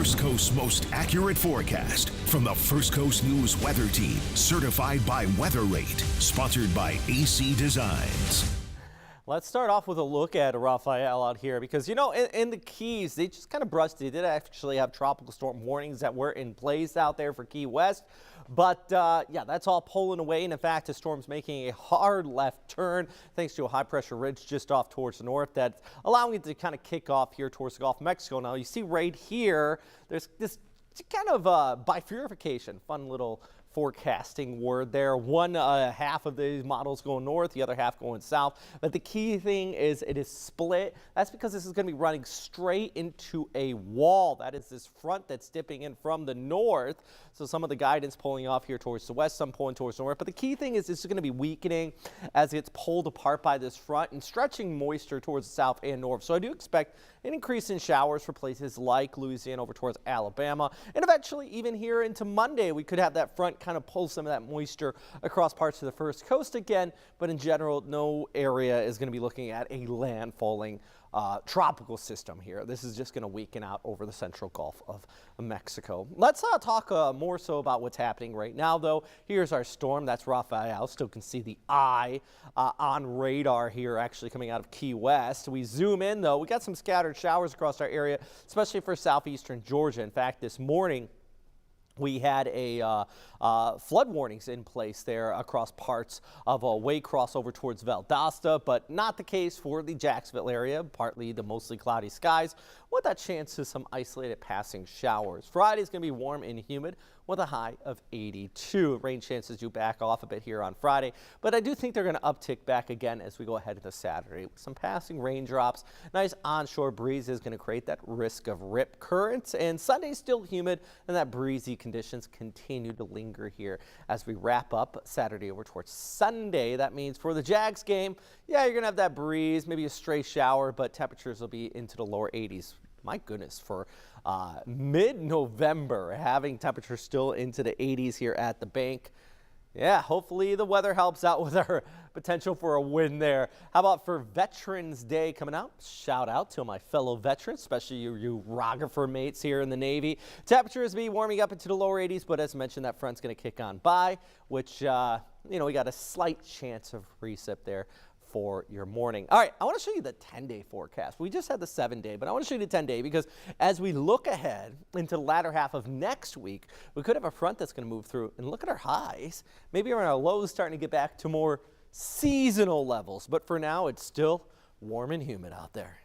First Coast's most accurate forecast from the First Coast News Weather Team, certified by Weather Rate, sponsored by AC Designs. Let's start off with a look at Rafael out here because, you know, in the Keys, they just kind of brushed. They did actually have tropical storm warnings that were in place out there for Key West. But, yeah, that's all pulling away. And, in fact, the storm's making a hard left turn thanks to a high-pressure ridge just off towards the north that's allowing it to kind of kick off here towards the Gulf of Mexico. Now, you see right here, there's this kind of bifurcation, fun little forecasting word there. One half of these models going north, the other half going south. But the key thing is it is split. That's because this is going to be running straight into a wall. That is this front that's dipping in from the north. So some of the guidance pulling off here towards the west, some pulling towards the north. But the key thing is this is going to be weakening as it's pulled apart by this front and stretching moisture towards the south and north. So I do expect an increase in showers for places like Louisiana over towards Alabama. And eventually even here into Monday, we could have that front kind of pull some of that moisture across parts of the First Coast again. But in general, no area is going to be looking at a landfalling tropical system here. This is just going to weaken out over the central Gulf of Mexico. Let's talk more so about what's happening right now, though. Here's our storm. That's Rafael. Still can see the eye on radar here actually coming out of Key West. We zoom in, though. We got some scattered showers across our area, especially for southeastern Georgia. In fact, this morning, we had a flood warnings in place there across parts of Waycross over towards Valdosta, but not the case for the Jacksonville area, partly the mostly cloudy skies with that chance of some isolated passing showers. Friday is going to be warm and humid with a high of 82. Rain chances do back off a bit here on Friday, but I do think they're going to uptick back again as we go ahead into Saturday. Some passing raindrops, nice onshore breeze is going to create that risk of rip currents, and Sunday's still humid and that breezy conditions continue to linger here as we wrap up Saturday over towards Sunday. That means for the Jags game, yeah, you're going to have that breeze, maybe a stray shower, but temperatures will be into the lower 80s. My goodness, for mid-November, having temperatures still into the 80s here at the bank. Yeah, hopefully the weather helps out with our potential for a win there. How about for Veterans Day coming out? Shout out to my fellow veterans, especially you Roggefer mates here in the Navy. Temperatures be warming up into the lower 80s, but as mentioned, that front's going to kick on by, which, you know, we got a slight chance of precip there for your morning. All right, I want to show you the 10-day forecast. We just had the 7-day, but I want to show you the 10-day because as we look ahead into the latter half of next week, we could have a front that's going to move through. And look at our highs. Maybe our lows starting to get back to more seasonal levels. But for now, it's still warm and humid out there.